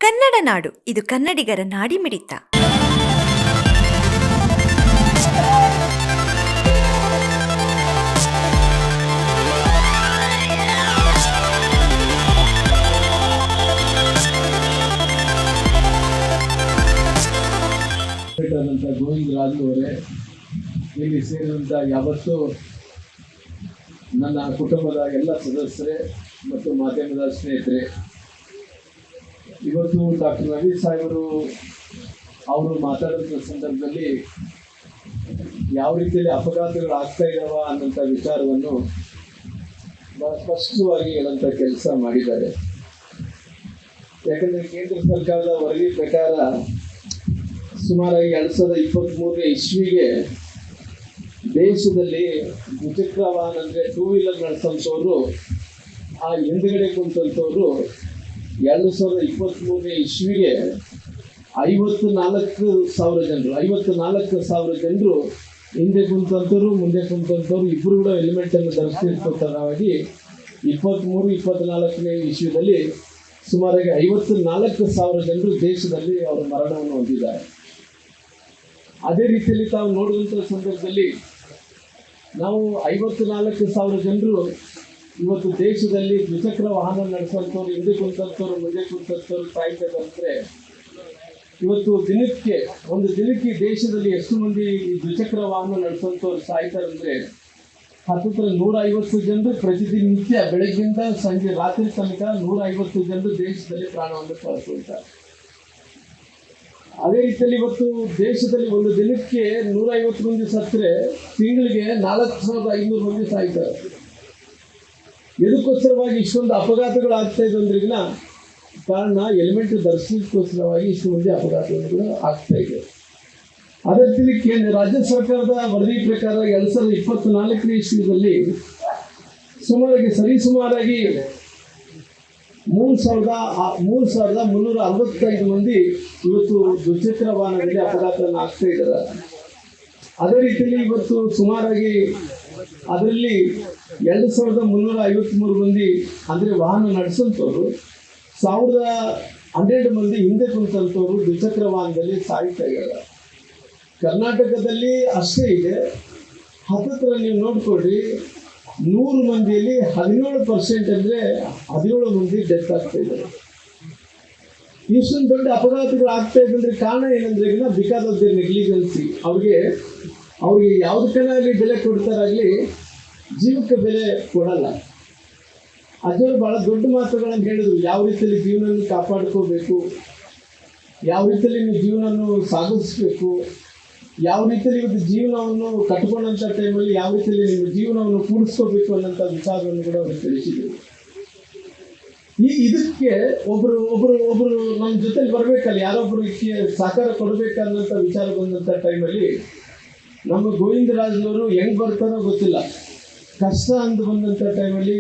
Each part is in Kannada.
ಕನ್ನಡ ನಾಡು ಇದು ಕನ್ನಡಿಗರ ನಾಡಿಮಿಡಿತ. ಗೋವಿಂದ ರಾಜು ಅವರೇ, ಇಲ್ಲಿ ಸೇರಿದಂಥ ಯಾವತ್ತೂ ನನ್ನ ಕುಟುಂಬದ ಎಲ್ಲ ಸದಸ್ಯರೇ ಮತ್ತು ಮಾಧ್ಯಮದ ಸ್ನೇಹಿತರೆ, ಇವತ್ತು ಡಾಕ್ಟರ್ ರವಿ ಸಾಹೇಬರು ಅವರು ಮಾತಾಡಿದ ಸಂದರ್ಭದಲ್ಲಿ ಯಾವ ರೀತಿಯಲ್ಲಿ ಅಪಘಾತಗಳು ಆಗ್ತಾ ಇದ್ದಾವ ಅನ್ನೋಂಥ ವಿಚಾರವನ್ನು ಬಹಳ ಸ್ಪಷ್ಟವಾಗಿ ಹೇಳೋಂಥ ಕೆಲಸ ಮಾಡಿದ್ದಾರೆ. ಯಾಕಂದರೆ ಕೇಂದ್ರ ಸರ್ಕಾರದ ವರದಿ ಪ್ರಕಾರ ಸುಮಾರಾಗಿ 2023 ಇಸ್ವಿಗೆ ದೇಶದಲ್ಲಿ ದ್ವಿಚಕ್ರ ವಾಹನ ಅಂದರೆ ಟೂ ವೀಲರ್ ನಡೆಸೋಂಥವ್ರು, ಆ ಹಿಂದುಗಡೆ ಕುಂತಂಥವ್ರು 2023 ಇಸ್ವಿಗೆ 54,000 ಜನರು ಹಿಂದೆ ಕುಂತಂಥವ್ರು ಮುಂದೆ ಕುಂತಂಥವ್ರು ಇಬ್ಬರು ಕೂಡ ಹೆಲ್ಮೆಟನ್ನು ಧರಿಸಿರ್ತವಾಗಿ 23-24ನೇ ಇಸ್ವಿದಲ್ಲಿ ಸುಮಾರಾಗಿ 54,000 ಜನರು ದೇಶದಲ್ಲಿ ಅವರ ಮರಣವನ್ನು ಹೊಂದಿದ್ದಾರೆ. ಅದೇ ರೀತಿಯಲ್ಲಿ ತಾವು ನೋಡುವಂಥ ಸಂದರ್ಭದಲ್ಲಿ ನಾವು 54,000 ಜನರು ಇವತ್ತು ದೇಶದಲ್ಲಿ ದ್ವಿಚಕ್ರ ವಾಹನ ನಡೆಸುವಂಥವ್ರು, ಹಿಂದೆ ಕುಂತಂಥವ್ರು ಮುಂದೆ ಕುಂತಂಥವ್ರು ಸಾಯ್ತದಂದರೆ, ಇವತ್ತು ಒಂದು ದಿನಕ್ಕೆ ದೇಶದಲ್ಲಿ ಎಷ್ಟು ಮಂದಿ ದ್ವಿಚಕ್ರ ವಾಹನ ನಡೆಸುವಂಥವ್ರು ಸಾಯ್ತಾರಂದರೆ ಹತ್ತಿರ 150 ಜನರು ಪ್ರತಿದಿನಿತ್ಯ ಬೆಳಗ್ಗಿಂದ ಸಂಜೆ ರಾತ್ರಿ ತನಕ 150 ಜನರು ದೇಶದಲ್ಲಿ ಪ್ರಾಣವನ್ನು ಕಳ್ಕೊಳ್ತಾರೆ. ಅದೇ ರೀತಿಯಲ್ಲಿ ಇವತ್ತು ದೇಶದಲ್ಲಿ ಒಂದು ದಿನಕ್ಕೆ 150 ಮಂದಿ ಸತ್ತರೆ ತಿಂಗಳಿಗೆ 4,500 ಮಂದಿ ಸಾಯ್ತಾರೆ. ಇದಕ್ಕೋಸ್ಕರವಾಗಿ ಇಷ್ಟೊಂದು ಅಪಘಾತಗಳು ಆಗ್ತಾ ಇದೆ ಅಂದ್ರಿಗಿನ ಕಾರಣ ಹೆಲ್ಮೆಟ್ ಧರಿಸಲಿಕ್ಕೋಸ್ಕರವಾಗಿ ಇಷ್ಟು ಮಂದಿ ಅಪಘಾತಗಳು ಆಗ್ತಾ ಇದೆ. ಅದೇ ರೀತಿಯಲ್ಲಿ ರಾಜ್ಯ ಸರ್ಕಾರದ ವರದಿ ಪ್ರಕಾರ 2024ನೇ ಇಸ್ವಿಯಲ್ಲಿ ಸರಿಸುಮಾರಾಗಿ 3,365 ಮಂದಿ ಇವತ್ತು ದ್ವಿಚಕ್ರ ವಾಹನದಲ್ಲಿ ಅಪಘಾತವನ್ನು ಆಗ್ತಾ ಇದ್ದಾರೆ. ಅದೇ ರೀತಿಯಲ್ಲಿ ಇವತ್ತು ಸುಮಾರಾಗಿ ಅದರಲ್ಲಿ 2,353 ಮಂದಿ ಅಂದರೆ ವಾಹನ ನಡೆಸೋಂಥವ್ರು, 1,012 ಮಂದಿ ಹಿಂದೆ ಕುಂತಂಥವ್ರು ದ್ವಿಚಕ್ರ ವಾಹನದಲ್ಲಿ ಸಾಯ್ತಾ ಇದ್ದಾರೆ. ಕರ್ನಾಟಕದಲ್ಲಿ ಅಷ್ಟೇ ಇದೆ. ಹತ್ತಿರ ನೀವು ನೋಡ್ಕೊಳ್ರಿ, 100 ಮಂದಿಯಲ್ಲಿ 17% ಅಂದರೆ 17 ಮಂದಿ ಡೆತ್ ಆಗ್ತಾ ಇದ್ದಾರೆ. ಇಷ್ಟೊಂದು ದೊಡ್ಡ ಅಪಘಾತಗಳು ಆಗ್ತಾ ಇದ್ದಂದ್ರೆ ಕಾರಣ ಏನಂದ್ರೆ ಬಿಕಾಸ್ ಆಫ್ ದ ನೆಗ್ಲಿಜೆನ್ಸಿ. ಅವ್ರಿಗೆ ಯಾವುದಕ್ಕಲ್ಲಿ ಬೆಲೆ ಕೊಡ್ತಾರಾಗಲಿ ಜೀವಕ್ಕೆ ಬೆಲೆ ಕೊಡಲ್ಲ. ಅಜ್ಜರು ಭಾಳ ದೊಡ್ಡ ಮಾತುಗಳನ್ನು ಹೇಳಿದ್ರು, ಯಾವ ರೀತಿಯಲ್ಲಿ ಜೀವನವನ್ನು ಕಾಪಾಡ್ಕೋಬೇಕು, ಯಾವ ರೀತಿಯಲ್ಲಿ ನೀವು ಜೀವನವನ್ನು ಸಾಗಿಸ್ಬೇಕು, ಯಾವ ರೀತಿಯಲ್ಲಿ ಇವತ್ತು ಜೀವನವನ್ನು ಕಟ್ಕೊಂಡಂಥ ಟೈಮಲ್ಲಿ ಯಾವ ರೀತಿಯಲ್ಲಿ ನೀವು ಜೀವನವನ್ನು ಕೂಡಿಸ್ಕೋಬೇಕು ಅನ್ನೋಂಥ ವಿಚಾರವನ್ನು ಕೂಡ ಅವರು ತಿಳಿಸಿದರು. ಇದಕ್ಕೆ ಒಬ್ಬರು ನಮ್ಮ ಜೊತೆಲಿ ಬರಬೇಕಲ್ಲ, ಯಾರೊಬ್ಬರು ಇದಕ್ಕೆ ಸಹಕಾರ ಕೊಡಬೇಕನ್ನೋಂಥ ವಿಚಾರ ಬಂದಂಥ ಟೈಮಲ್ಲಿ ನಮ್ಮ ಗೋವಿಂದರಾಜ್ನವರು ಹೆಂಗೆ ಬರ್ತಾರೋ ಗೊತ್ತಿಲ್ಲ. ಕಷ್ಟ ಅಂತ ಬಂದಂಥ ಟೈಮಲ್ಲಿ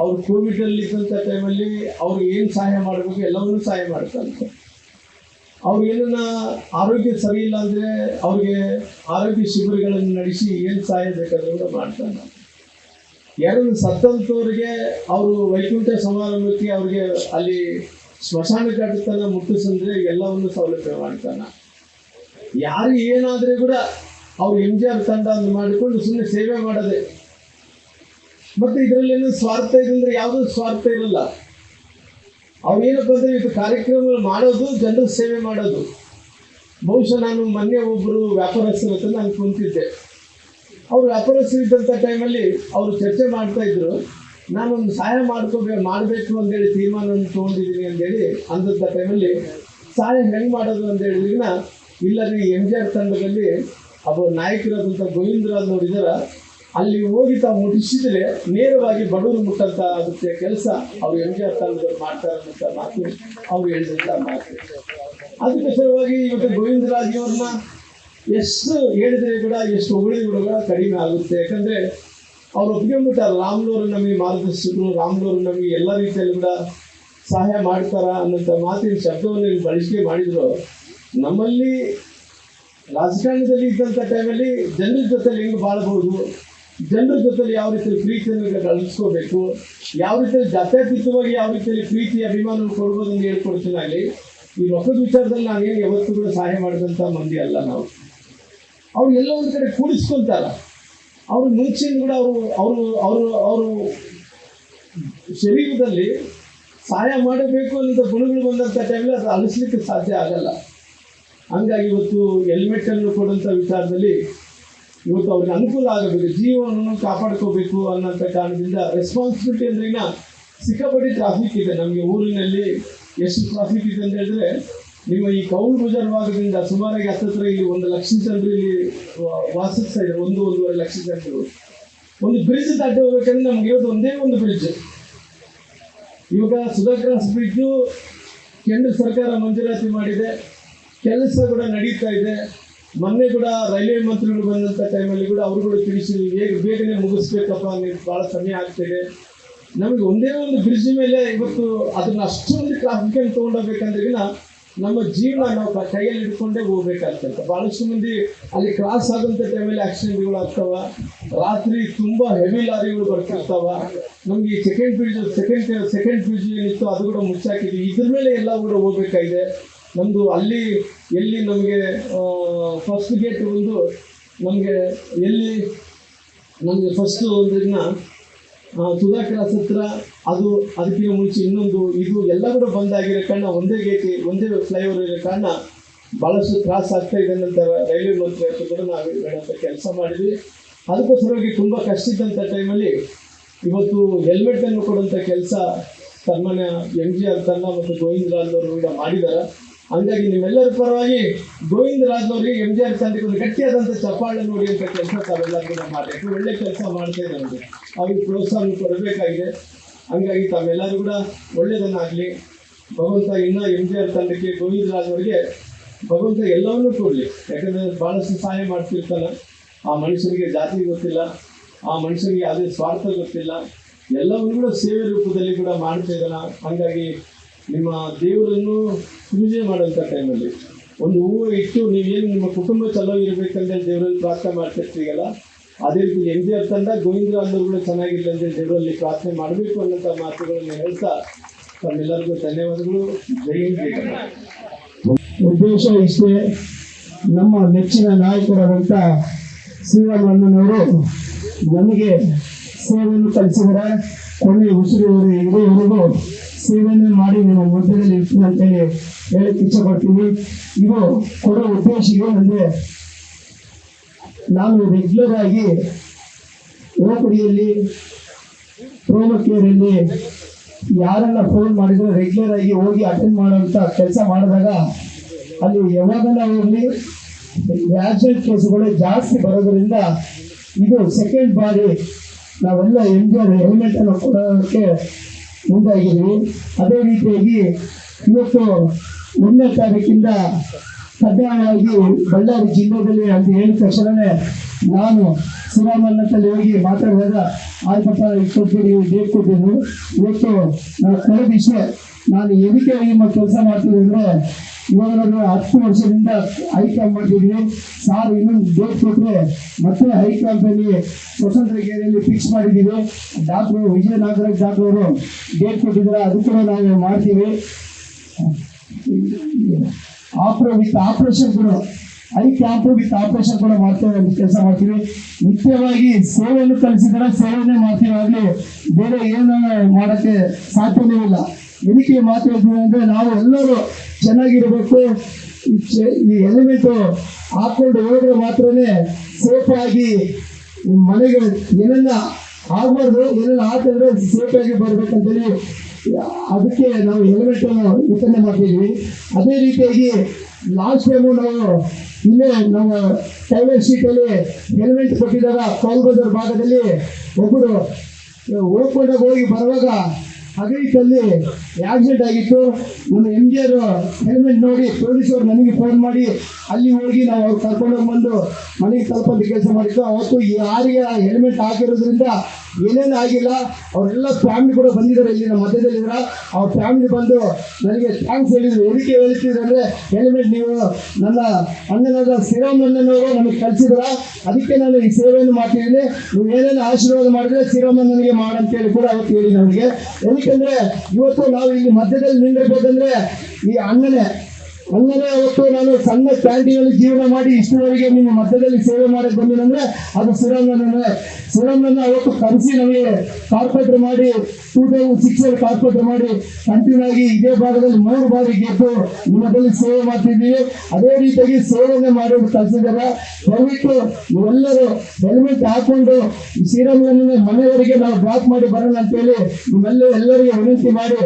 ಅವ್ರು ಕೋವಿಡಲ್ಲಿ ಇದ್ದಂಥ ಟೈಮಲ್ಲಿ ಅವ್ರಿಗೆ ಏನು ಸಹಾಯ ಮಾಡಬೇಕು ಎಲ್ಲವನ್ನೂ ಸಹಾಯ ಮಾಡ್ತಾರೆ. ಅವ್ರು ಏನನ್ನ ಆರೋಗ್ಯ ಸರಿ ಇಲ್ಲ ಅಂದರೆ ಅವ್ರಿಗೆ ಆರೋಗ್ಯ ಶಿಬಿರಗಳನ್ನು ನಡೆಸಿ ಏನು ಸಹಾಯ ಬೇಕಾದರೂ ಕೂಡ ಮಾಡ್ತಾನೆ. ಯಾರನ್ನು ಸತ್ತಂಥವ್ರಿಗೆ ಅವರು ವೈಕುಂಠ ಸಮಾರಂಭಕ್ಕೆ ಅವ್ರಿಗೆ ಅಲ್ಲಿ ಸ್ಮಶಾನ ಘಟ್ಟತನ ಮುಟ್ಟಿಸಂದ್ರೆ ಎಲ್ಲವನ್ನು ಸೌಲಭ್ಯ ಮಾಡ್ತಾನೆ. ಯಾರು ಏನಾದರೆ ಕೂಡ ಅವ್ರು MGR ತಂಡ ಅಂತ ಮಾಡಿಕೊಂಡು ಸುಮ್ಮನೆ ಸೇವೆ ಮಾಡೋದೆ. ಮತ್ತು ಇದರಲ್ಲೇನು ಸ್ವಾರ್ಥ ಇದಂದ್ರೆ ಯಾವುದೂ ಸ್ವಾರ್ಥ ಇರಲ್ಲ. ಅವ್ರು ಏನಪ್ಪ ಅಂದರೆ ಇದು ಕಾರ್ಯಕ್ರಮಗಳು ಮಾಡೋದು, ಜನರ ಸೇವೆ ಮಾಡೋದು. ಬಹುಶಃ ನಾನು ಮೊನ್ನೆ ಒಬ್ಬರು ವ್ಯಾಪಾರಸ್ಥರ ಹತ್ರ ನಾನು ಕುಂತಿದ್ದೆ. ಅವರು ವ್ಯಾಪಾರಸ್ಥರಿದ್ದಂಥ ಟೈಮಲ್ಲಿ ಅವರು ಚರ್ಚೆ ಮಾಡ್ತಾಯಿದ್ರು, ನಾನೊಂದು ಸಹಾಯ ಮಾಡಬೇಕು ಅಂತೇಳಿ ತೀರ್ಮಾನವನ್ನು ತೊಗೊಂಡಿದ್ದೀನಿ ಅಂತೇಳಿ ಅಂದಂಥ ಟೈಮಲ್ಲಿ ಸಹಾಯ ಹೆಂಗೆ ಮಾಡೋದು ಅಂತ ಹೇಳಿದ್ರಿನ, ಇಲ್ಲ ರೀ MGR ತಂಡದಲ್ಲಿ ಒಬ್ಬ ನಾಯಕರಾದಂಥ ಗೋವಿಂದರಾಜ್ ನೋಡಿದಾರ, ಅಲ್ಲಿ ಹೋಗಿ ತಾವು ಮುಟ್ಟಿಸಿದರೆ ನೇರವಾಗಿ ಬಡವರು ಮುಟ್ಟಂಥ ಆಗುತ್ತೆ ಕೆಲಸ ಅವ್ರು MGR ತಂಡದಲ್ಲಿ ಮಾಡ್ತಾರೆ ಅನ್ನೋಂಥ ಮಾತು ಅವ್ರು ಹೇಳಿದಂಥ ಮಾತು. ಅದಕ್ಕೆ ಸಲುವಾಗಿ ಇವತ್ತು ಗೋವಿಂದರಾಜ್ ಅವ್ರನ್ನ ಎಷ್ಟು ಹೇಳಿದರೆ ಕೂಡ ಎಷ್ಟು ಹೊಗಳಿದ್ರು ಕೂಡ ಕಡಿಮೆ ಆಗುತ್ತೆ. ಯಾಕಂದರೆ ಅವ್ರು ಒಪ್ಕೊಂಡ್ಬಿಟ್ಟಾರೆ, ರಾಮ್ನವರು ನಮಗೆ ಮಾರ್ಗದರ್ಶಕರು, ರಾಮ್ನವರು ನಮಗೆ ಎಲ್ಲ ರೀತಿಯಲ್ಲಿ ಕೂಡ ಸಹಾಯ ಮಾಡ್ತಾರ ಅನ್ನೋಂಥ ಮಾತಿನ ಶಬ್ದವನ್ನು ಬಳಕೆ ಮಾಡಿದ್ರು. ನಮ್ಮಲ್ಲಿ ರಾಜಕಾರಣದಲ್ಲಿ ಇದ್ದಂಥ ಟೈಮಲ್ಲಿ ಜನರ ಜೊತೆಲಿ ಹೆಂಗೆ ಬಾಳ್ಬೋದು, ಜನರ ಜೊತೆಲಿ ಯಾವ ರೀತಿಯಲ್ಲಿ ಪ್ರೀತಿಯನ್ನು ಕಳಿಸ್ಕೋಬೇಕು, ಯಾವ ರೀತಿಯಲ್ಲಿ ಜಾತ್ಯತೀತವಾಗಿ ಯಾವ ರೀತಿಯಲ್ಲಿ ಪ್ರೀತಿ ಅಭಿಮಾನವನ್ನು ಕೊಡ್ಬೋದು ಅಂತ ಹೇಳ್ಕೊಡ್ತೀನಾಗಲಿ. ಈ ರೊಕ್ಕದ ವಿಚಾರದಲ್ಲಿ ನಾವೇನು ಯಾವತ್ತೂ ಕೂಡ ಸಹಾಯ ಮಾಡಿದಂಥ ಮಂದಿ ಅಲ್ಲ ನಾವು. ಅವ್ರು ಎಲ್ಲ ಒಂದು ಕಡೆ ಕೂಡಿಸ್ಕೊತಾರ. ಅವ್ರ ಮುಂಚೆಯಿಂದ ಕೂಡ ಅವರು ಶರೀರದಲ್ಲಿ ಸಹಾಯ ಮಾಡಬೇಕು ಅನ್ನೋ ಗುಣಗಳು ಬಂದಂಥ ಟೈಮಲ್ಲಿ ಅದು ಅಳಿಸ್ಲಿಕ್ಕೆ ಸಾಧ್ಯ ಆಗಲ್ಲ. ಹಂಗಾಗಿ ಇವತ್ತು ಹೆಲ್ಮೆಟನ್ನು ಕೊಡುವಂಥ ವಿಚಾರದಲ್ಲಿ ಇವತ್ತು ಅವ್ರಿಗೆ ಅನುಕೂಲ ಆಗಬೇಕು, ಜೀವನವನ್ನು ಕಾಪಾಡ್ಕೋಬೇಕು ಅನ್ನೋಂಥ ಕಾರಣದಿಂದ ರೆಸ್ಪಾನ್ಸಿಬಿಲಿಟಿ ಅಂದ್ರೆ ಈಗ ಸಿಕ್ಕಾಪಟ್ಟೆ ಟ್ರಾಫಿಕ್ ಇದೆ ನಮಗೆ ಊರಿನಲ್ಲಿ. ಎಷ್ಟು ಟ್ರಾಫಿಕ್ ಇದೆ ಅಂತ ಹೇಳಿದ್ರೆ, ನಿಮ್ಮ ಈ ಕೌಲ್ ಬಜಾರ್ ಭಾಗದಿಂದ ಸುಮಾರಾಗಿ ಹತ್ತಿರ ಇಲ್ಲಿ 1 ಲಕ್ಷ ಜನರು ಇಲ್ಲಿ ವಾಸಿಸ್ತಾ ಇದ್ದಾರೆ. 1-1.5 ಲಕ್ಷ ಜನರು. ಒಂದು ಬ್ರಿಡ್ಜ್ ದಾಟಿ ಹೋಗ್ಬೇಕಂದ್ರೆ ನಮ್ಗೆ ಇವತ್ತು ಒಂದೇ ಒಂದು ಬ್ರಿಡ್ಜ್. ಇವಾಗ ಸುಧಾಕ್ರಾಸ್ ಬ್ರಿಡ್ಜು ಕೇಂದ್ರ ಸರ್ಕಾರ ಮಂಜೂರಾತಿ ಮಾಡಿದೆ, ಕೆಲಸ ಕೂಡ ನಡೀತಾ ಇದೆ. ಮೊನ್ನೆ ಕೂಡ ರೈಲ್ವೆ ಮಂತ್ರಿಗಳು ಬಂದಂಥ ಟೈಮಲ್ಲಿ ಕೂಡ ಅವರು ಕೂಡ ತಿಳಿಸಿದ್ರು, ಹೇಗೆ ಬೇಗನೆ ಮುಗಿಸ್ಬೇಕಪ್ಪ, ನೀವು ಭಾಳ ಸಮಯ ಆಗ್ತಿದೆ. ನಮಗೆ ಒಂದೇ ಒಂದು ಬ್ರಿಡ್ಜ್ ಮೇಲೆ ಇವತ್ತು ಅದನ್ನು ಅಷ್ಟೊಂದು ಟ್ರಾಫಿಕನ್ನು ತೊಗೊಂಡೋಗ್ಬೇಕಂದ್ರೆ ನಮ್ಮ ಜೀವನ ನಾವು ಕೈಯಲ್ಲಿ ಹಿಡ್ಕೊಂಡೇ ಹೋಗ್ಬೇಕಾಗ್ತದೆ. ಭಾಳಷ್ಟು ಮಂದಿ ಅಲ್ಲಿ ಕ್ರಾಸ್ ಆಗೋಂಥ ಟೈಮಲ್ಲಿ ಆಕ್ಸಿಡೆಂಟ್ಗಳು ಆಗ್ತಾವ. ರಾತ್ರಿ ತುಂಬ ಹೆವಿ ಲಾರಿಗಳು ಬರ್ತಿರ್ತಾವ. ನಮಗೆ ಈ ಸೆಕೆಂಡ್ ಬ್ರಿಡ್ಜ್ ಏನಿತ್ತು ಅದು ಕೂಡ ಮುಚ್ಚಾಕಿದ್ವಿ. ಇದ್ರ ಮೇಲೆ ಎಲ್ಲ ಕೂಡ ಹೋಗ್ಬೇಕಾಗಿದೆ. ನಮ್ಮದು ಅಲ್ಲಿ ಎಲ್ಲಿ ನಮಗೆ ಫಸ್ಟ್ ಗೇಟ್ ಒಂದು ನಮಗೆ ಎಲ್ಲಿ ನಮಗೆ ಫಸ್ಟು ಒಂದನ್ನ ಸುಧಾಕ್ರಾಸ್ ಹತ್ರ, ಅದು ಅದಕ್ಕಿಂತ ಮುಂಚೆ ಇನ್ನೊಂದು ಇದು ಎಲ್ಲ ಕೂಡ ಬಂದಾಗಿರೋ ಕಾರಣ ಒಂದೇ ಫ್ಲೈಓವರ್ ಇರೋ ಕಾರಣ ಭಾಳಷ್ಟು ತ್ರಾಸ ಆಗ್ತಾ ಇದೆ ಅಂತ ರೈಲ್ವೆ ಮಂತ್ರಿ ಹತ್ರ ಕೂಡ ನಾವು ಹೇಳೋಂಥ ಕೆಲಸ ಮಾಡಿದ್ವಿ. ಅದಕ್ಕೋಸ್ಕರವಾಗಿ ತುಂಬ ಕಷ್ಟ ಇದ್ದಂಥ ಟೈಮಲ್ಲಿ ಇವತ್ತು ಹೆಲ್ಮೆಟನ್ನು ಕೊಡುವಂಥ ಕೆಲಸ ಸನ್ಮಾನ್ಯ MGR ತಂಡ ಮತ್ತು ಗೋವಿಂದರಾಜ್ ಅವರು ಕೂಡ ಮಾಡಿದ್ದಾರೆ. ಹಂಗಾಗಿ ನಿಮ್ಮೆಲ್ಲರ ಪರವಾಗಿ ಗೋವಿಂದರಾಜ್ ಅವರಿಗೆ MGR ತಂಡಕ್ಕೆ ಒಂದು ಗಟ್ಟಿಯಾದಂಥ ಚಪ್ಪಾಳೆ ನೋಡಿ ಅಂತ ಕೆಲಸ ತಾವೆಲ್ಲರೂ ಕೂಡ ಮಾಡಬೇಕು. ಒಳ್ಳೆ ಕೆಲಸ ಮಾಡ್ತಾ ಇದ್ದಾರೆ, ಅವ್ರಿಗೆ ಪ್ರೋತ್ಸಾಹ ಕೊಡಬೇಕಾಗಿದೆ. ಹಂಗಾಗಿ ತಾವೆಲ್ಲರೂ ಕೂಡ ಒಳ್ಳೆಯದನ್ನಾಗಲಿ. ಭಗವಂತ ಇನ್ನೂ MGR ತಂಡಕ್ಕೆ ಗೋವಿಂದರಾಜ್ ಅವರಿಗೆ ಭಗವಂತ ಎಲ್ಲವನ್ನೂ ಕೊಡಲಿ. ಯಾಕಂದರೆ ಭಾಳಷ್ಟು ಸಹಾಯ ಮಾಡ್ತಿರ್ತಾನೆ. ಆ ಮನುಷ್ಯನಿಗೆ ಜಾತಿ ಗೊತ್ತಿಲ್ಲ, ಆ ಮನುಷ್ಯನಿಗೆ ಯಾವುದೇ ಸ್ವಾರ್ಥ ಗೊತ್ತಿಲ್ಲ, ಎಲ್ಲವನ್ನೂ ಕೂಡ ಸೇವೆ ರೂಪದಲ್ಲಿ ಕೂಡ ಮಾಡ್ತಾ ಇದ್ದಾನೆ. ಹಾಗಾಗಿ ನಿಮ್ಮ ದೇವರನ್ನು ಪೂಜೆ ಮಾಡೋಂಥ ಟೈಮಲ್ಲಿ ಒಂದು ಹೂವು ಇಟ್ಟು ನೀವೇನು ನಿಮ್ಮ ಕುಟುಂಬ ಚಲೋ ಇರಬೇಕಂತೇಳಿ ದೇವರಲ್ಲಿ ಪ್ರಾರ್ಥನೆ ಮಾಡ್ತಿರ್ತೀಗಲ್ಲ, ಅದೇ ರೀತಿ MGR ತಂಡ ಗೋವಿಂದರಾಜ್ ಕೂಡ ಚೆನ್ನಾಗಿಲ್ಲ ಅಂತೇಳಿ ದೇವರಲ್ಲಿ ಪ್ರಾರ್ಥನೆ ಮಾಡಬೇಕು ಅನ್ನೋಂಥ ಮಾತುಗಳನ್ನು ಹೇಳ್ತಾ ತಮ್ಮೆಲ್ಲರಿಗೂ ಧನ್ಯವಾದಗಳು. ಜೈ ಹಿಂದ್. ಉದ್ದೇಶ ಇಷ್ಟೇ. ನಮ್ಮ ನೆಚ್ಚಿನ ನಾಯಕರಾದಂಥ ಶ್ರೀರಾಮಣ್ಣನವರು ನಮಗೆ ಸೇವೆಯನ್ನು ಕಲಿಸಿದರೆ ಕೊನೆ ಇರುವವರೆಗೂ ಸೇವೆಯನ್ನು ಮಾಡಿ ನಿಮ್ಮ ಮಧ್ಯದಲ್ಲಿ ಇರ್ತೀನಿ ಅಂತೇಳಿ ಹೇಳಕ್ಕೆ ಇಚ್ಛೆಪಡ್ತೀನಿ. ಇದು ಕೊಡೋ ಉದ್ದೇಶ ಏನಂದರೆ, ನಾನು ರೆಗ್ಯುಲರ್ ಆಗಿ ಓಪಡಿಯಲ್ಲಿ ಪ್ರೋಮೋ ಕೇರಲ್ಲಿ ಯಾರೆಲ್ಲ ಫೋನ್ ಮಾಡಿದರೆ ರೆಗ್ಯುಲರ್ ಆಗಿ ಹೋಗಿ ಅಟೆಂಡ್ ಮಾಡೋಂಥ ಕೆಲಸ ಮಾಡಿದಾಗ ಅಲ್ಲಿ ಯಾವಾಗೆಲ್ಲ ಹೋಗಲಿ ಆಕ್ಸಿಡೆಂಟ್ ಕೇಸುಗಳು ಜಾಸ್ತಿ ಬರೋದರಿಂದ ಇದು ಸೆಕೆಂಡ್ ಬಾರಿ ನಾವೆಲ್ಲ MGR ಹೆಲ್ಮೆಟನ್ನು ಕೊಡೋದಕ್ಕೆ ಮುಂದಾಗಿದ್ದೀವಿ. ಅದೇ ರೀತಿಯಾಗಿ ಇವತ್ತು 1ನೇ ತಾರೀಕಿಂದ ಕಡ್ಡಾಯವಾಗಿ ಬಳ್ಳಾರಿ ಜಿಲ್ಲೆಯಲ್ಲಿ ಅಂತ ಹೇಳಿದ ತಕ್ಷಣವೇ ನಾನು ಶ್ರೀರಾಮಣ್ಣನಲ್ಲಿ ಹೋಗಿ ಮಾತಾಡಿದಾಗ ಆಯ್ತಪ್ಪ ಕೊಡ್ತೀವಿ ಡೇಟ್ ಕೊಟ್ಟಿದ್ದು. ಇವತ್ತು ನಾವು ಕಳೆದಿಷ್ಟೇ ನಾನು ಎದಕ್ಕೆ ನಿಮ್ಮ ಕೆಲಸ ಮಾಡ್ತೀವಿ ಅಂದರೆ, ಇವಾಗ ನಾವು 10 ವರ್ಷದಿಂದ ಹೈ ಕ್ಯಾಂಪ್ ಮಾಡ್ತಿದ್ವಿ. ಸಾರ್ ಇನ್ನೊಂದು ಡೇಟ್ ಕೊಟ್ಟರೆ ಮತ್ತೆ ಹೈ ಕ್ಯಾಂಪಲ್ಲಿ ಸ್ವತಂತ್ರ ಗೇರಿಯಲ್ಲಿ ಫಿಕ್ಸ್ ಮಾಡಿದ್ದೀವಿ. ಡಾಕ್ಟ್ರು ವಿಜಯ ನಾಗರಾಜ್ ಡಾಕ್ಟ್ರು ಅವರು ಡೇಟ್ ಕೊಟ್ಟಿದ್ದಾರೆ, ಅದು ಕೂಡ ನಾವು ಮಾಡ್ತೀವಿ. ಆಪರೇಷನ್ ಕೂಡ ಹೈ ಕ್ಯಾಂಪ್ ವಿತ್ ಆಪರೇಷನ್ ಕೂಡ ಮಾಡ್ತೇವೆ, ಒಂದು ಕೆಲಸ ಮಾಡ್ತೀವಿ. ನಿತ್ಯವಾಗಿ ಸೇವೆಯನ್ನು ಕಲಿಸಿದರೆ ಸೇವೆನೇ ಮಾಡ್ತೀವಿ, ಆಗಲಿ ಬೇರೆ ಏನು ಮಾಡೋಕ್ಕೆ ಸಾಧ್ಯನೇ ಇಲ್ಲ. ಇದಕ್ಕೆ ಮಾತಾಡ್ತೀವಿ ಅಂದರೆ ನಾವು ಎಲ್ಲರೂ ಚೆನ್ನಾಗಿರಬೇಕು. ಈ ಹೆಲ್ಮೆಟು ಹಾಕ್ಕೊಂಡು ಹೋದ್ರೆ ಮಾತ್ರನೇ ಸೇಫಾಗಿ ಮನೆಗೆ ಏನೆಲ್ಲ ಆಗಬಾರ್ದು, ಏನೆಲ್ಲ ಹಾಕಿದ್ರೆ ಸೇಫಾಗಿ ಬರ್ಬೇಕಂತೇಳಿ ಅದಕ್ಕೆ ನಾವು ಹೆಲ್ಮೆಟನ್ನು ವಿತರಣೆ ಮಾಡ್ತಿದ್ವಿ. ಅದೇ ರೀತಿಯಾಗಿ ಲಾಸ್ಟ್ ಟೈಮು ನಾವು ಇಲ್ಲೇ ನಮ್ಮ ಟೈಲರ್ ಶೀಟಲ್ಲಿ ಹೆಲ್ಮೆಟ್ ಕೊಟ್ಟಿದ್ದಾಗ ಕೌಲ್ ಬಜಾರ್ ಭಾಗದಲ್ಲಿ ಒಬ್ಬರು ಓದ್ಕೊಂಡಾಗ ಹೋಗಿ ಬರುವಾಗ ಹಗೈತಲ್ಲಿ ಆಕ್ಸಿಡೆಂಟ್ ಆಗಿತ್ತು. ನಮ್ಮ MGR ಹೆಲ್ಮೆಟ್ ನೋಡಿ ಪೊಲೀಸರು ನನಗೆ ಫೋನ್ ಮಾಡಿ ಅಲ್ಲಿ ಹೋಗಿ ನಾವು ಅವ್ರು ಕರ್ಕೊಂಡೋಗಿ ಬಂದು ಮನೆಗೆ ತಲುಪಂತ ಕೆಲಸ ಮಾಡಿದ್ದು. ಅವತ್ತು ಯಾರಿಗೆ ಹೆಲ್ಮೆಟ್ ಹಾಕಿರೋದ್ರಿಂದ ಏನೇನು ಆಗಿಲ್ಲ. ಅವರೆಲ್ಲ ಫ್ಯಾಮಿಲಿ ಕೂಡ ಬಂದಿದ್ದಾರೆ, ಇಲ್ಲಿ ನಮ್ಮ ಮಧ್ಯದಲ್ಲಿದ್ದಾರೆ. ಅವ್ರ ಫ್ಯಾಮಿಲಿ ಬಂದು ನನಗೆ ಥ್ಯಾಂಕ್ಸ್ ಹೇಳಿದ್ರು. ಎದಕ್ಕೆ ಹೇಳ್ತಿದ್ರು ಅಂದರೆ, ಹೆಲ್ಮೆಟ್ ನೀವು ನನ್ನ ಅಣ್ಣನಾದ ಶ್ರೀರಾಮಣ್ಣನವರು ನಮಗೆ ಕಲಿಸಿದ್ರ, ಅದಕ್ಕೆ ನಾನು ಈ ಸೇವೆಯನ್ನು ಮಾಡ್ತಿದ್ದೀನಿ. ನೀವು ಏನೇನು ಆಶೀರ್ವಾದ ಮಾಡಿದ್ರೆ ಶ್ರೀರಾಮಣ್ಣನಿಗೆ ಮಾಡಂತೇಳಿ ಕೂಡ ಅವತ್ತು ಹೇಳಿ ನಮಗೆ. ಏನಕ್ಕೆಂದರೆ ಇವತ್ತು ನಾವು ಇಲ್ಲಿ ಮಧ್ಯದಲ್ಲಿ ನಿಂದಿರ್ಬೇಕಂದ್ರೆ ಈ ಅಣ್ಣನೇ ಅವತ್ತು ನಾನು ಸಣ್ಣ ಕ್ಯಾಂಟೀನಲ್ಲಿ ಜೀವನ ಮಾಡಿ ಇಷ್ಟರವರೆಗೆ ನಿಮ್ಮ ಮಧ್ಯದಲ್ಲಿ ಸೇವೆ ಮಾಡಕ್ಕೆ ಬಂದಿನಂದ್ರೆ ಅದು ಶ್ರೀರಾಮಣ್ಣ ಅವತ್ತು ಕರೆಸಿ ನಮಗೆ ಕಾರ್ಪೊರೇಟರ್ ಮಾಡಿ 2006 ಕಾರ್ಪೊರೇಟರ್ ಮಾಡಿ ಕಂಟಿನ್ಯೂ ಆಗಿ ಇದೇ ಭಾಗದಲ್ಲಿ 3 ಬಾರಿ ಗೆದ್ದು ನಿಮ್ಮದಲ್ಲಿ ಸೇವೆ ಮಾಡ್ತಿದ್ದೀವಿ. ಅದೇ ರೀತಿಯಾಗಿ ಸೇವೆಯನ್ನು ಮಾಡೋದು ಕಲಿಸಿದ್ದಾರೆ. ದಯವಿಟ್ಟು ನೀವೆಲ್ಲರೂ ಹೆಲ್ಮೆಟ್ ಹಾಕೊಂಡು ಈ ಶ್ರೀರಾಮಣ್ಣನ ಮನೆಯವರೆಗೆ ನಾವು ಡ್ರಾಪ್ ಮಾಡಿ ಬರೋಣ ಅಂತೇಳಿ ಎಲ್ಲರಿಗೆ ವಿನಂತಿ ಮಾಡಿ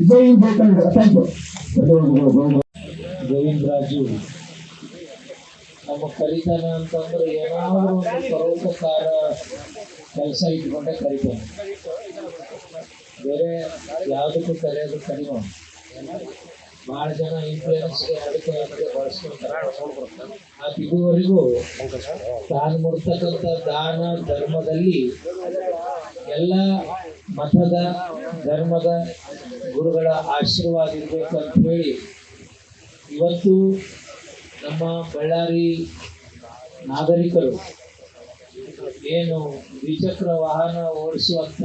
ಜೈ ಹಿಂದ್ ಬೇಕಂದ್ರೆ. Thank you. ಗೋವಿಂದರಾಜು ನಮ್ಮ ಕರೀತಾನೆ ಅಂತಂದ್ರೆ ಏನಾದರೂ ಒಂದು ಪರೋಪಕಾರ ಕೆಲಸ ಇಟ್ಕೊಂಡೆ ಕರೀತಾನೆ, ಬೇರೆ ಯಾವುದಕ್ಕೂ ಕರೆಯೋದು ಕಡಿಮೆ. ಭಾಳ ಜನ ಇನ್ಫ್ಲೂಯೆನ್ಸ್ಗೆ ಅದಕ್ಕೆ ಬಳಸ್ಕೊಳ್ತಾರೆ. ಅದು ಇದುವರೆಗೂ ತಾನು ಮುಡ್ತಕ್ಕಂಥ ದಾನ ಧರ್ಮದಲ್ಲಿ ಎಲ್ಲ ಮತದ ಧರ್ಮದ ಗುರುಗಳ ಆಶೀರ್ವಾದ ಇರಬೇಕು ಅಂತ ಹೇಳಿ ಇವತ್ತು ನಮ್ಮ ಬಳ್ಳಾರಿ ನಾಗರಿಕರು ಏನು ದ್ವಿಚಕ್ರ ವಾಹನ ಓಡಿಸುವಂಥ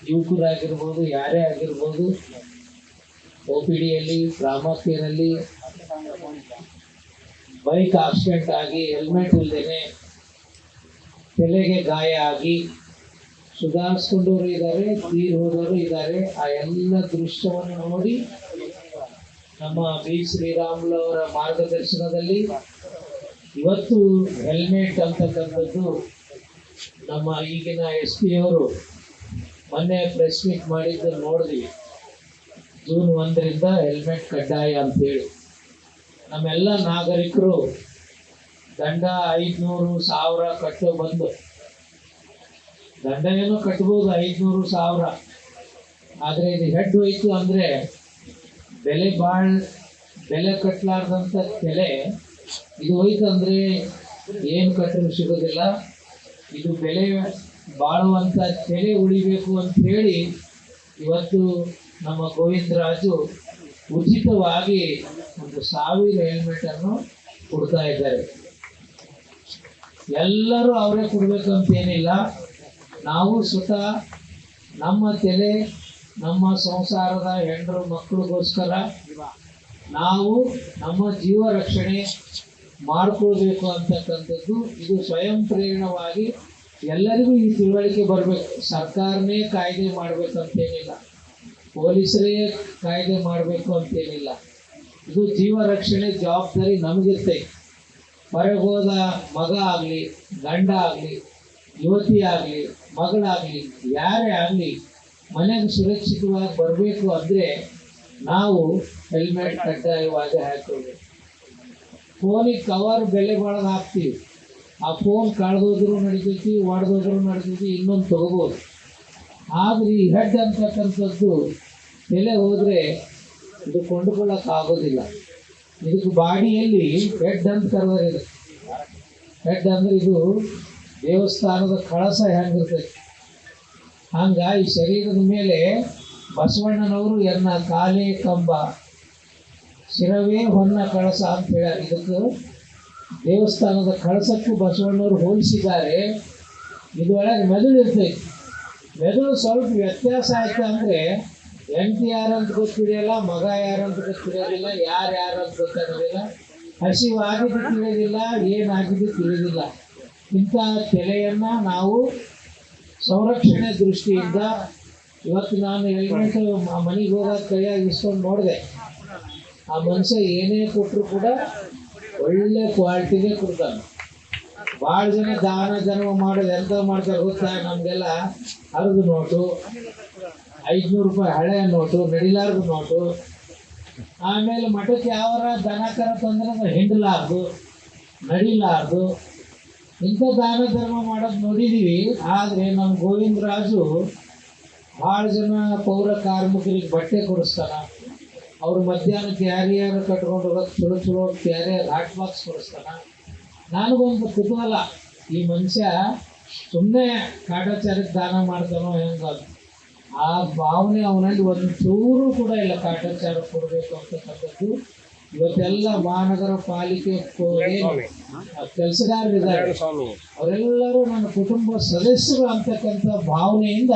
ಯುವಕರಾಗಿರ್ಬೋದು, ಯಾರೇ ಆಗಿರ್ಬೋದು, OPDಯಲ್ಲಿ ಪ್ರಾಮುಖ್ಯದಲ್ಲಿ ಬೈಕ್ ಆಕ್ಸಿಡೆಂಟ್ ಆಗಿ ಹೆಲ್ಮೆಟ್ ಇಲ್ಲದೇನೆ ತಲೆಗೆ ಗಾಯ ಆಗಿ ಸುಧಾರಿಸ್ಕೊಂಡವರು ಇದ್ದಾರೆ, ತೀರ್ ಹೋದವರು ಇದ್ದಾರೆ. ಆ ಎಲ್ಲ ದೃಶ್ಯವನ್ನು ನೋಡಿ ನಮ್ಮ ಬಿ ಶ್ರೀರಾಮುಲು ಅವರ ಮಾರ್ಗದರ್ಶನದಲ್ಲಿ ಇವತ್ತು ಹೆಲ್ಮೆಟ್ ಅಂತಕ್ಕಂಥದ್ದು ನಮ್ಮ ಈಗಿನ SP ಅವರು ಮೊನ್ನೆ ಪ್ರೆಸ್ ಮೀಟ್ ಮಾಡಿದ್ದು ನೋಡಿದ್ವಿ. ಜೂನ್ 1ರಿಂದ ಹೆಲ್ಮೆಟ್ ಕಡ್ಡಾಯ ಅಂತೇಳಿ ನಮ್ಮೆಲ್ಲ ನಾಗರಿಕರು ದಂಡ 500,000 ಕಟ್ಟೋ ಬಂದು, ದಂಡ ಏನೋ ಕಟ್ಬೋದು 500,000, ಆದರೆ ಇದು ಹೆಡ್ ಹೋಯ್ತು ಅಂದರೆ ಬೆಲೆ ಕಟ್ಟಲಾರ್ದಂಥ ಬೆಲೆ ಇದು ಹೋಯ್ತು ಅಂದರೆ ಏನು ಕಟ್ಟಲು ಸಿಗೋದಿಲ್ಲ. ಇದು ಬೆಲೆ ಬಾಳುವಂಥ ಬೆಲೆ ಉಳಿಬೇಕು ಅಂತ ಹೇಳಿ ಇವತ್ತು ನಮ್ಮ ಗೋವಿಂದರಾಜು ಉಚಿತವಾಗಿ 1,000 ಹೆಲ್ಮೆಟನ್ನು ಕೊಡ್ತಾ ಇದ್ದಾರೆ. ಎಲ್ಲರೂ ಅವರೇ ಕೊಡಬೇಕಂತೇನಿಲ್ಲ. ನಾವು ಸ್ವತಃ ನಮ್ಮ ತಲೆ, ನಮ್ಮ ಸಂಸಾರದ ಹೆಂಡರು ಮಕ್ಕಳಿಗೋಸ್ಕರ ನಾವು ನಮ್ಮ ಜೀವ ರಕ್ಷಣೆ ಮಾಡ್ಕೊಳ್ಬೇಕು ಅಂತಕ್ಕಂಥದ್ದು ಇದು ಸ್ವಯಂ ಪ್ರೇರಣವಾಗಿ ಎಲ್ಲರಿಗೂ ಈ ತಿಳುವಳಿಕೆ ಬರಬೇಕು. ಸರ್ಕಾರನೇ ಕಾಯ್ದೆ ಮಾಡಬೇಕಂತೇನಿಲ್ಲ, ಪೊಲೀಸರೇ ಕಾಯ್ದೆ ಮಾಡಬೇಕು ಅಂತೇನಿಲ್ಲ. ಇದು ಜೀವ ರಕ್ಷಣೆ ಜವಾಬ್ದಾರಿ ನಮಗಿರ್ತೈತೆ. ಹೊರಗೆ ಹೋದ ಮಗ ಆಗಲಿ, ಗಂಡ ಆಗಲಿ, ಯುವತಿ ಆಗಲಿ, ಮಗಳಾಗಲಿ, ಯಾರೇ ಆಗಲಿ ಮನೆಗೆ ಸುರಕ್ಷಿತವಾಗಿ ಬರಬೇಕು ಅಂದರೆ ನಾವು ಹೆಲ್ಮೆಟ್ ಕಡ್ಡಾಯವಾಗಿ ಹಾಕ್ಕೊಳ್ಬೇಕು. ಫೋನಿಗೆ ಕವರ್ ಬೆಲೆ ಬಾಳೋದು ಹಾಕ್ತೀವಿ, ಆ ಫೋನ್ ಕಳೆದೋದ್ರೂ ನಡಿತೈತಿ, ಒಡೆದೋದ್ರೂ ನಡಿತೈತಿ, ಇನ್ನೊಂದು ತೊಗೋಬೋದು. ಆದರೆ ಈ ಹೆಡ್ ಅಂತಕ್ಕಂಥದ್ದು ಬೆಲೆ ಹೋದರೆ ಇದು ಕೊಂಡುಕೊಳ್ಳೋಕ್ಕಾಗೋದಿಲ್ಲ. ಇದಕ್ಕೆ ಬಾಡಿಯಲ್ಲಿ ಹೆಡ್ ಅಂತ ಕರೆದರೆ, ಹೆಡ್ ಅಂದರೆ ಇದು ದೇವಸ್ಥಾನದ ಕಳಸ ಹೆಂಗಿರ್ತೈತಿ ಹಂಗೆ ಈ ಶರೀರದ ಮೇಲೆ ಬಸವಣ್ಣನವರು ಎನ್ನ ಕಾಲೇ ಕಂಬ ಶಿರವೇ ಹೊನ್ನ ಕಳಸ ಅಂತ ಹೇಳ್ಯಾರ. ಇದಕ್ಕೆ ದೇವಸ್ಥಾನದ ಕಳಸಕ್ಕೂ ಬಸವಣ್ಣವರು ಹೋಲಿಸಿದ್ದಾರೆ. ಇದರೊಳಗೆ ಮೆದುಳು ಇರ್ತೈತಿ. ಮೆದುಳು ಸ್ವಲ್ಪ ವ್ಯತ್ಯಾಸ ಆಯ್ತು ಅಂದರೆ ಹೆಂಡತಿ ಯಾರಂತ ಗೊತ್ತಿದೆಯಲ್ಲ, ಮಗ ಯಾರಂತ ಗೊತ್ತಿರೋದಿಲ್ಲ, ಯಾರಂತ ಗೊತ್ತಾಗೋದಿಲ್ಲ, ಹಸಿವಾಗಿದ್ದು ತಿಳಿಯೋದಿಲ್ಲ, ಏನಾಗಿದ್ದು ತಿಳಿಯೋದಿಲ್ಲ. ಇಂಥ ತಲೆಯನ್ನು ನಾವು ಸಂರಕ್ಷಣೆ ದೃಷ್ಟಿಯಿಂದ ಇವತ್ತು ನಾನು ಹೆಲ್ಮೆಟ್ ಮನೆಗೆ ಹೋಗೋದು ಕೈಯಾಗಿ ಇಸ್ಕೊಂಡು ನೋಡಿದೆ. ಆ ಮನುಷ್ಯ ಏನೇ ಕೊಟ್ಟರು ಕೂಡ ಒಳ್ಳೆ ಕ್ವಾಲಿಟಿಗೆ ಕೊಡ್ತಾನೆ. ಭಾಳ ಜನ ದಾನ ಧರ್ಮ ಮಾಡೋದು ಎಂತ ಮಾಡ್ತಾರೆ ಗೊತ್ತಾ? ನಮಗೆಲ್ಲ ಹರಿದು ನೋಟು, 500 ರೂಪಾಯಿ ಹಳೆಯ ನೋಟು, ನಡಿಲಾರ್ದು ನೋಟು, ಆಮೇಲೆ ಮಠಕ್ಕೆ ಯಾವರ ದನ ಕರ ತಂದ್ರೆ ಹಿಂಡಲಾರ್ದು, ನಡಿಲಾರ್ದು, ಇಂಥ ದಾನ ಧರ್ಮ ಮಾಡೋದು ನೋಡಿದ್ದೀವಿ. ಆದರೆ ನಮ್ಮ ಗೋವಿಂದರಾಜು ಭಾಳ ಜನ ಪೌರ ಕಾರ್ಮಿಕರಿಗೆ ಬಟ್ಟೆ ಕೊಡಿಸ್ತಾನೆ. ಅವ್ರು ಮಧ್ಯಾಹ್ನ ಕ್ಯಾರಿಯರ್ ಕಟ್ಕೊಂಡು ಹೋಗೋದು ಚಲೋ ಕ್ಯಾರಿಯರ್ ಹಾಟ್ ಬಾಕ್ಸ್ ಕೊಡಿಸ್ತಾನೆ. ನನಗೊಂದು ಕುತೂಹಲ, ಈ ಮನುಷ್ಯ ಸುಮ್ಮನೆ ಕಾಟಾಚಾರಕ್ಕೆ ದಾನ ಮಾಡ್ತಾನೋ ಹೆಂಗ ಆ ಭಾವನೆ ಅವನಲ್ಲಿ ಒಂದು ಚೂರು ಕೂಡ ಇಲ್ಲ. ಕಾಟಾಚಾರ ಕೊಡಬೇಕು ಅಂತಕ್ಕಂಥದ್ದು ಇವತ್ತೆಲ್ಲ ಮಹಾನಗರ ಪಾಲಿಕೆ ಕೆಲಸಗಾರರಿದ್ದಾರೆ, ಅವರೆಲ್ಲರೂ ನನ್ನ ಕುಟುಂಬ ಸದಸ್ಯರು ಅಂತಕ್ಕಂಥ ಭಾವನೆಯಿಂದ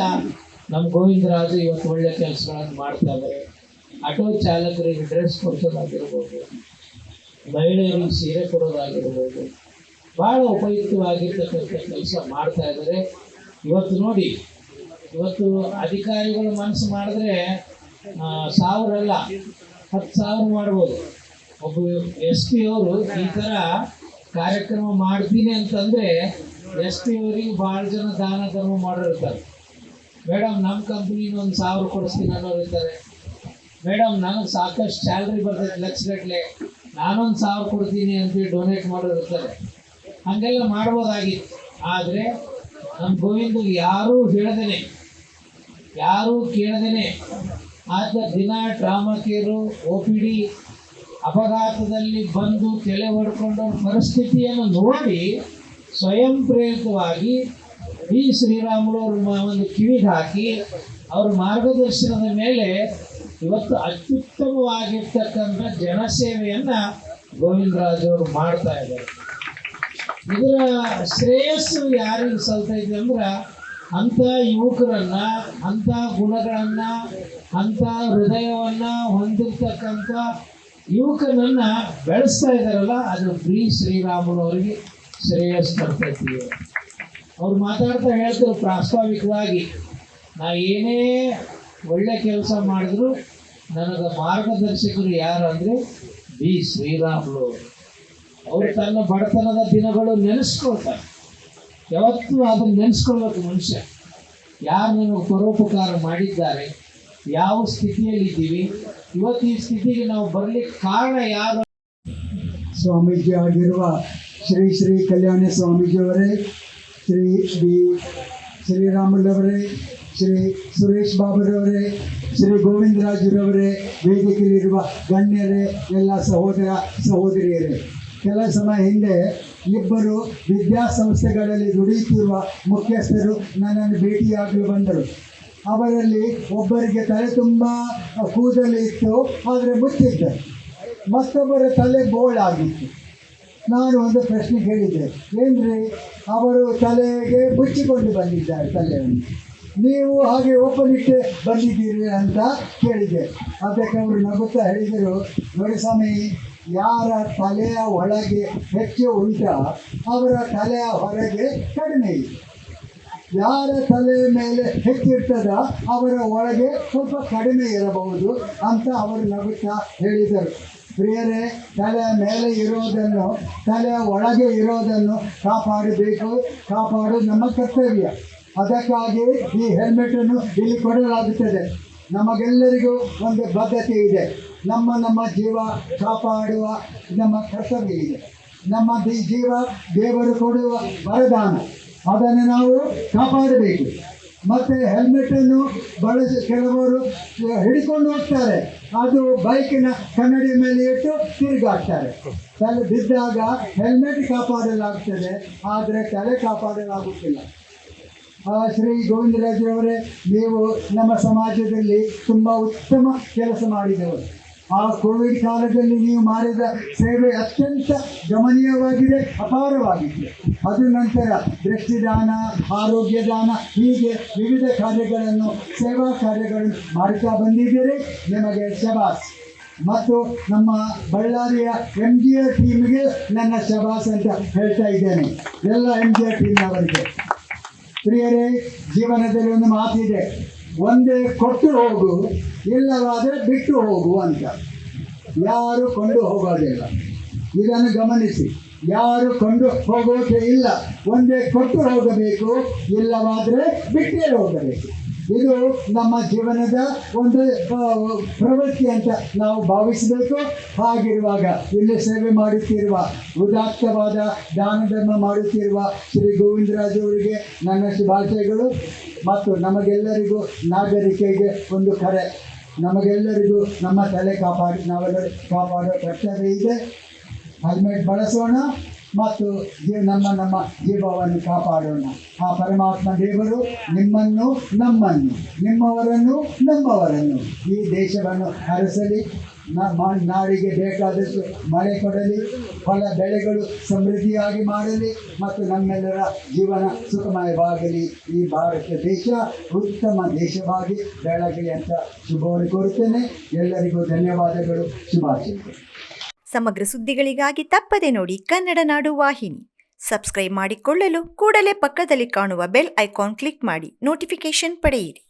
ನಮ್ಮ ಗೋವಿಂದರಾಜು ಇವತ್ತು ಒಳ್ಳೆ ಕೆಲಸಗಳನ್ನು ಮಾಡ್ತಾ ಇದ್ದಾರೆ. ಆಟೋ ಚಾಲಕರಿಗೆ ಡ್ರೆಸ್ ಕೊಡ್ಸೋದಾಗಿರ್ಬೋದು, ಮಹಿಳೆಯರಿಗೆ ಸೀರೆ ಕೊಡೋದಾಗಿರ್ಬೋದು, ಭಾಳ ಉಪಯುಕ್ತವಾಗಿರ್ತಕ್ಕಂಥ ಕೆಲಸ ಮಾಡ್ತಾ ಇದ್ದಾರೆ. ಇವತ್ತು ನೋಡಿ, ಇವತ್ತು ಅಧಿಕಾರಿಗಳು ಮನಸ್ಸು ಮಾಡಿದ್ರೆ 1000 ಅಲ್ಲ 10,000 ಮಾಡ್ಬೋದು. ಒಬ್ಬ SP ಅವರು ಈ ಥರ ಕಾರ್ಯಕ್ರಮ ಮಾಡ್ತೀನಿ ಅಂತಂದರೆ SP ಅವರಿಗೆ ಭಾಳ ಜನ ದಾನ ಧರ್ಮ ಮಾಡಿರ್ತಾರೆ. ಮೇಡಮ್ ನಮ್ಮ ಕಂಪ್ನಿನ 1,000 ಕೊಡಿಸ್ತೀನಿ ಅನ್ನೋರು ಇರ್ತಾರೆ. ಮೇಡಮ್ ನನಗೆ ಸಾಕಷ್ಟು ಸ್ಯಾಲ್ರಿ ಬರ್ತೈತೆ ಲಕ್ಷಗಟ್ಟಲೆ, ನಾನೊಂದು 1,000 ಕೊಡ್ತೀನಿ ಅಂತೇಳಿ ಡೊನೇಟ್ ಮಾಡೋರು ಇರ್ತಾರೆ. ಹಾಗೆಲ್ಲ ಮಾಡ್ಬೋದಾಗಿತ್ತು. ಆದರೆ ನಮ್ಮ ಗೋವಿಂದ ಯಾರೂ ಹೇಳ್ದೇನೆ, ಯಾರೂ ಕೇಳದೇನೆ ಆತ ದಿನ ಟ್ರಾಮಾ ಕೇರು OPD ಅಪಘಾತದಲ್ಲಿ ಬಂದು ತಲೆ ಹೊಡ್ಕೊಂಡ ಪರಿಸ್ಥಿತಿಯನ್ನು ನೋಡಿ ಸ್ವಯಂ ಪ್ರೇರಿತವಾಗಿ ವಿ ಶ್ರೀರಾಮುಲು ಅವ್ರ ಒಂದು ಕಿವಿಗೆ ಹಾಕಿ ಅವ್ರ ಮಾರ್ಗದರ್ಶನದ ಮೇಲೆ ಇವತ್ತು ಅತ್ಯುತ್ತಮವಾಗಿರ್ತಕ್ಕಂಥ ಜನಸೇವೆಯನ್ನು ಗೋವಿಂದರಾಜು ಅವರು ಮಾಡ್ತಾ ಇದ್ದಾರೆ. ಇದರ ಶ್ರೇಯಸ್ಸು ಯಾರಿಗೆ ಸಲ್ತೈತೆ ಅಂದ್ರೆ ಅಂಥ ಯುವಕರನ್ನ, ಅಂಥ ಗುಣಗಳನ್ನು, ಅಂಥ ಹೃದಯವನ್ನು ಹೊಂದಿರತಕ್ಕಂಥ ಯುವಕನನ್ನು ಬೆಳೆಸ್ತಾ ಇದ್ದಾರಲ್ಲ, ಅದು ವಿ ಶ್ರೀರಾಮುಲು ಅವರಿಗೆ ಶ್ರೇಯಸ್ ತರ್ತೈತಿ. ಅವ್ರು ಮಾತಾಡ್ತಾ ಹೇಳ್ತಾರೆ ಪ್ರಾಸ್ತಾವಿಕವಾಗಿ, ನಾ ಏನೇ ಒಳ್ಳೆ ಕೆಲಸ ಮಾಡಿದ್ರು ನನಗೆ ಮಾರ್ಗದರ್ಶಕರು ಯಾರು ಅಂದರೆ ವಿ ಶ್ರೀರಾಮುಲು. ಅವರು ತನ್ನ ಬಡತನದ ದಿನಗಳು ನೆನೆಸ್ಕೊಳ್ತಾರೆ. ಯಾವತ್ತೂ ಅದನ್ನು ನೆನೆಸ್ಕೊಳ್ಬೇಕು ಮನುಷ್ಯ. ಯಾರು ನನಗೆ ಪರೋಪಕಾರ ಮಾಡಿದ್ದಾರೆ, ಯಾವ ಸ್ಥಿತಿಯಲ್ಲಿದ್ದೀವಿ, ಇವತ್ತು ಈ ಸ್ಥಿತಿಗೆ ನಾವು ಬರಲಿಕ್ಕೆ ಕಾರಣ ಯಾರು? ಸ್ವಾಮೀಜಿ ಆಗಿರುವ ಶ್ರೀ ಶ್ರೀ ಕಲ್ಯಾಣ ಸ್ವಾಮೀಜಿಯವರೇ, ಶ್ರೀ ಬಿ ಶ್ರೀರಾಮುಲವರೇ, ಶ್ರೀ ಸುರೇಶ್ ಬಾಬುರವರೇ, ಶ್ರೀ ಗೋವಿಂದರಾಜುರವರೇ, ವೇದಿಕೆಯಲ್ಲಿರುವ ಗಣ್ಯರೇ, ಎಲ್ಲ ಸಹೋದರ ಸಹೋದರಿಯರೇ, ಕೆಲ ಸಮಯ ಹಿಂದೆ ಇಬ್ಬರು ವಿದ್ಯಾಸಂಸ್ಥೆಗಳಲ್ಲಿ ದುಡಿಯುತ್ತಿರುವ ಮುಖ್ಯಸ್ಥರು ನನ್ನನ್ನು ಭೇಟಿಯಾಗಲು ಬಂದರು. ಅವರಲ್ಲಿ ಒಬ್ಬರಿಗೆ ತಲೆ ತುಂಬ ಕೂದಲು ಇತ್ತು, ಆದರೆ ಮುಚ್ಚಿದ್ದರು. ಮತ್ತೊಬ್ಬರ ತಲೆ ಬೋಳಾಗಿತ್ತು. ನಾನು ಒಂದು ಪ್ರಶ್ನೆ ಕೇಳಿದ್ದೆ, ಏನ್ರಿ ಅವರು ತಲೆಗೆ ಮುಚ್ಚಿಕೊಂಡು ಬಂದಿದ್ದಾರೆ ತಲೆಯನ್ನು, ನೀವು ಹಾಗೆ ಓಪನ್ ಇಟ್ಟೆ ಬಂದಿದ್ದೀರಿ ಅಂತ ಕೇಳಿದೆ. ಅದಕ್ಕೆ ಅವರು ನಗುತ್ತಾ ಹೇಳಿದರು, ನೋಡಿ ಸ್ವಾಮಿ, ಯಾರ ತಲೆಯ ಒಳಗೆ ಹೆಚ್ಚು ಉಂಟ ಅವರ ತಲೆಯ ಹೊರಗೆ ಕಡಿಮೆ ಇದೆ. ಯಾರ ತಲೆಯ ಮೇಲೆ ಹೆಚ್ಚಿರ್ತದ ಅವರ ಒಳಗೆ ಸ್ವಲ್ಪ ಕಡಿಮೆ ಇರಬಹುದು ಅಂತ ಅವರು ನಗುತ್ತಾ ಹೇಳಿದರು. ಪ್ರಿಯರೇ, ತಲೆಯ ಮೇಲೆ ಇರೋದನ್ನು, ತಲೆಯ ಒಳಗೆ ಇರೋದನ್ನು ಕಾಪಾಡೋದು ನಮ್ಮ ಕರ್ತವ್ಯ. ಅದಕ್ಕಾಗಿ ಈ ಹೆಲ್ಮೆಟನ್ನು ಇಲ್ಲಿ ಕೊಡಲಾಗುತ್ತದೆ. ನಮಗೆಲ್ಲರಿಗೂ ಒಂದು ಬದ್ಧತೆ ಇದೆ. ನಮ್ಮ ಜೀವ ಕಾಪಾಡುವ ನಮ್ಮ ಕರ್ತವ್ಯ ಇದೆ. ನಮ್ಮ ಜೀವ ದೇವರು ಕೊಡುವ ವರದಾನ, ಅದನ್ನು ನಾವು ಕಾಪಾಡಬೇಕು. ಮತ್ತು ಹೆಲ್ಮೆಟನ್ನು ಕೆಲವರು ಹಿಡ್ಕೊಂಡು ಹೋಗ್ತಾರೆ, ಅದು ಬೈಕಿನ ಕನ್ನಡಿ ಮೇಲೆ ಇಟ್ಟು ತಿರುಗಾಡ್ತಾರೆ. ತಲೆ ಬಿದ್ದಾಗ ಹೆಲ್ಮೆಟ್ ಕಾಪಾಡಲಾಗ್ತದೆ, ಆದರೆ ತಲೆ ಕಾಪಾಡಲಾಗುತ್ತಿಲ್ಲ. ಶ್ರೀ ಗೋವಿಂದರಾಜರವರೇ, ನೀವು ನಮ್ಮ ಸಮಾಜದಲ್ಲಿ ತುಂಬ ಉತ್ತಮ ಕೆಲಸ ಮಾಡಿದವರು. ಆ ಕೋವಿಡ್ ಕಾಲದಲ್ಲಿ ನೀವು ಮಾಡಿದ ಸೇವೆ ಅತ್ಯಂತ ಗಮನೀಯವಾಗಿದೆ, ಅಪಾರವಾಗಿದೆ. ಅದ ನಂತರ ದೃಷ್ಟಿದಾನ, ಆರೋಗ್ಯ ದಾನ, ಹೀಗೆ ವಿವಿಧ ಕಾರ್ಯಗಳನ್ನು, ಸೇವಾ ಕಾರ್ಯಗಳನ್ನು ಮಾಡುತ್ತಾ ಬಂದಿದ್ದೀರಿ. ನಿಮಗೆ ಶಬಾಸ್. ಮತ್ತು ನಮ್ಮ ಬಳ್ಳಾರಿಯ MGR ಟೀಮ್ಗೆ ನನ್ನ ಶಬಾಸ್ ಅಂತ ಹೇಳ್ತಾ ಇದ್ದೇನೆ, ಎಲ್ಲ MGR ಟೀಮ್ನವರಿಗೆ. ಪ್ರಿಯರೇ, ಜೀವನದಲ್ಲಿ ಒಂದು ಮಾತಿದೆ, ಒಂದೇ ಕೊಟ್ಟು ಹೋಗು, ಇಲ್ಲವಾದರೆ ಬಿಟ್ಟು ಹೋಗು ಅಂತ. ಯಾರು ಕೊಂಡು ಹೋಗೋದಿಲ್ಲ, ಇದನ್ನು ಗಮನಿಸಿ. ಯಾರು ಕೊಂಡು ಹೋಗೋಕೆ ಇಲ್ಲ, ಒಂದೇ ಕೊಟ್ಟು ಹೋಗಬೇಕು, ಇಲ್ಲವಾದರೆ ಬಿಟ್ಟೇ ಹೋಗಬೇಕು. ಇದು ನಮ್ಮ ಜೀವನದ ಒಂದು ಪ್ರವೃತ್ತಿ ಅಂತ ನಾವು ಭಾವಿಸಬೇಕು. ಹಾಗಿರುವಾಗ ಇಲ್ಲಿ ಸೇವೆ ಮಾಡುತ್ತಿರುವ, ಉದಾತ್ತವಾದ ದಾನ ಧರ್ಮ ಮಾಡುತ್ತಿರುವ ಶ್ರೀ ಗೋವಿಂದರಾಜು ಅವರಿಗೆ ನನ್ನ ಶುಭಾಶಯಗಳು. ಮತ್ತು ನಮಗೆಲ್ಲರಿಗೂ ನಾಗರಿಕೆಗೆ ಒಂದು ಕರೆ, ನಮಗೆಲ್ಲರಿಗೂ ನಮ್ಮ ತಲೆ ನಾವೆಲ್ಲರೂ ಕಾಪಾಡೋ ಕರ್ತವ್ಯ ಇದೆ. ಹೆಲ್ಮೆಟ್ ಬಳಸೋಣ, ಮತ್ತು ನಮ್ಮ ಜೀವವನ್ನು ಕಾಪಾಡೋಣ. ಆ ಪರಮಾತ್ಮ ದೇವರು ನಿಮ್ಮನ್ನು, ನಮ್ಮನ್ನು, ನಿಮ್ಮವರನ್ನು, ನಮ್ಮವರನ್ನು, ಈ ದೇಶವನ್ನು ಹರಸಲಿ, ನಾಡಿಗೆ ಬೇಕಾದಷ್ಟು ಮಳೆ ಕೊಡಲಿ, ಹೊಲ ಬೆಳೆಗಳು ಸಮೃದ್ಧಿಯಾಗಿ ಮಾಡಲಿ ಮತ್ತು ನಮ್ಮೆಲ್ಲರ ಜೀವನ ಸುಖಮಯವಾಗಲಿ. ಈ ಭಾರತ ದೇಶ ಉತ್ತಮ ದೇಶವಾಗಿ ಬೆಳಗಲಿ ಅಂತ ಶುಭವನ್ನು ಕೋರುತ್ತೇನೆ. ಎಲ್ಲರಿಗೂ ಧನ್ಯವಾದಗಳು, ಶುಭಾಶಯಗಳು. ಸಮಗ್ರ ಸುದ್ದಿಗಳಿಗಾಗಿ ತಪ್ಪದೆ ನೋಡಿ ಕನ್ನಡ ನಾಡು ವಾಹಿನಿ. ಸಬ್ಸ್ಕ್ರೈಬ್ ಮಾಡಿಕೊಳ್ಳಲು ಕೂಡಲೇ ಪಕ್ಕದಲ್ಲಿ ಕಾಣುವ ಬೆಲ್ ಐಕಾನ್ ಕ್ಲಿಕ್ ಮಾಡಿ ನೋಟಿಫಿಕೇಶನ್ ಪಡೆಯಿರಿ.